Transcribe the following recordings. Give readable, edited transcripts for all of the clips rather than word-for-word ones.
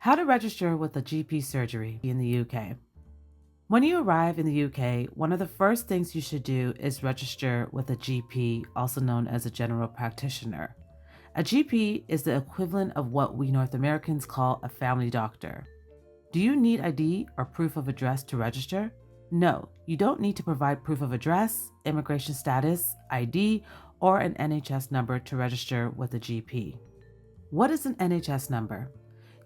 How to register with a GP surgery in the UK. When you arrive in the UK, one of the first things you should do is register with a GP, also known as a general practitioner. A GP is the equivalent of what we North Americans call a family doctor. Do you need ID or proof of address to register? No, you don't need to provide proof of address, immigration status, ID, or an NHS number to register with a GP. What is an NHS number?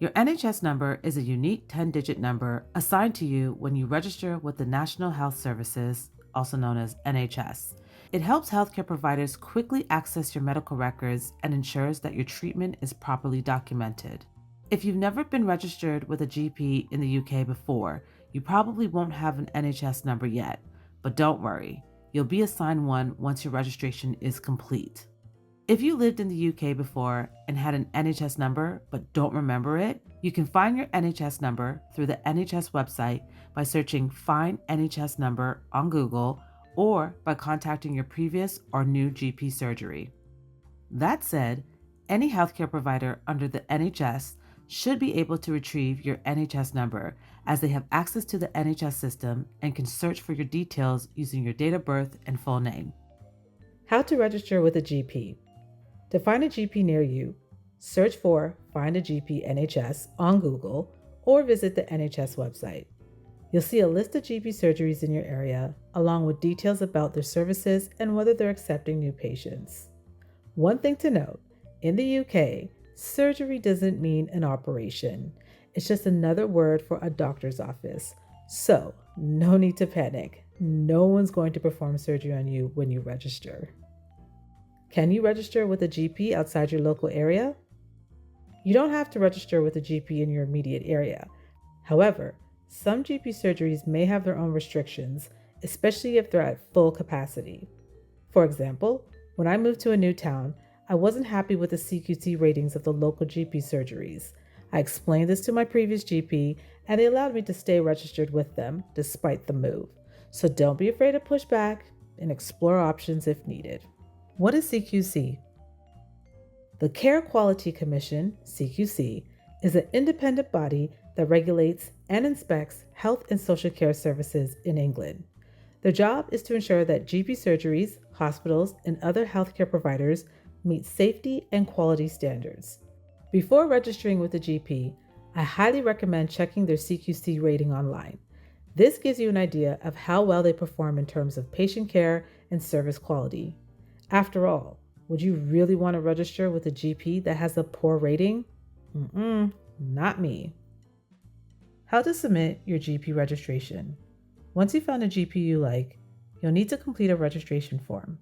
Your NHS number is a unique 10-digit number assigned to you when you register with the National Health Services, also known as NHS. It helps healthcare providers quickly access your medical records and ensures that your treatment is properly documented. If you've never been registered with a GP in the UK before, you probably won't have an NHS number yet, but don't worry, you'll be assigned one once your registration is complete. If you lived in the UK before and had an NHS number but don't remember it, you can find your NHS number through the NHS website by searching Find NHS Number on Google or by contacting your previous or new GP surgery. That said, any healthcare provider under the NHS should be able to retrieve your NHS number as they have access to the NHS system and can search for your details using your date of birth and full name. How to register with a GP. To find a GP near you, search for Find a GP NHS on Google or visit the NHS website. You'll see a list of GP surgeries in your area, along with details about their services and whether they're accepting new patients. One thing to note, in the UK, surgery doesn't mean an operation. It's just another word for a doctor's office. So, no need to panic. No one's going to perform surgery on you when you register. Can you register with a GP outside your local area? You don't have to register with a GP in your immediate area. However, some GP surgeries may have their own restrictions, especially if they're at full capacity. For example, when I moved to a new town, I wasn't happy with the CQC ratings of the local GP surgeries. I explained this to my previous GP, and they allowed me to stay registered with them despite the move. So don't be afraid to push back and explore options if needed. What is CQC? The Care Quality Commission, CQC, is an independent body that regulates and inspects health and social care services in England. Their job is to ensure that GP surgeries, hospitals, and other healthcare providers meet safety and quality standards. Before registering with a GP, I highly recommend checking their CQC rating online. This gives you an idea of how well they perform in terms of patient care and service quality. After all, would you really want to register with a GP that has a poor rating? Not me. How to submit your GP registration. Once you found a GP you like, you'll need to complete a registration form.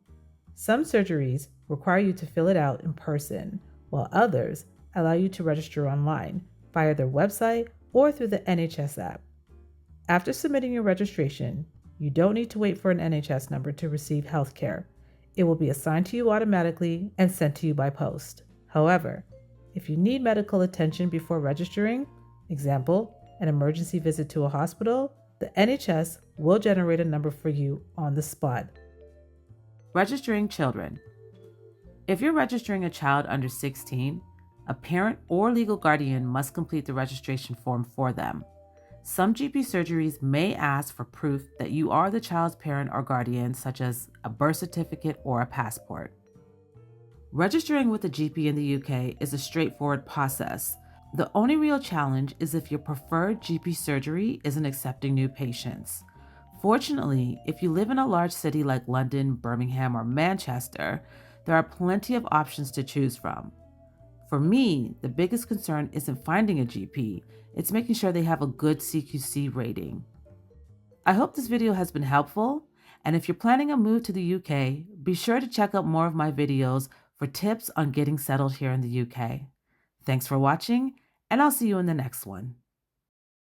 Some surgeries require you to fill it out in person, while others allow you to register online via their website or through the NHS app. After submitting your registration, you don't need to wait for an NHS number to receive health care. It will be assigned to you automatically and sent to you by post. However, if you need medical attention before registering, example, an emergency visit to a hospital, the NHS will generate a number for you on the spot. Registering children. If you're registering a child under 16, a parent or legal guardian must complete the registration form for them. Some GP surgeries may ask for proof that you are the child's parent or guardian, such as a birth certificate or a passport. Registering with a GP in the UK is a straightforward process. The only real challenge is if your preferred GP surgery isn't accepting new patients. Fortunately, if you live in a large city like London, Birmingham, or Manchester, there are plenty of options to choose from. For me, the biggest concern isn't finding a GP, it's making sure they have a good CQC rating. I hope this video has been helpful, and if you're planning a move to the UK, be sure to check out more of my videos for tips on getting settled here in the UK. Thanks for watching, and I'll see you in the next one.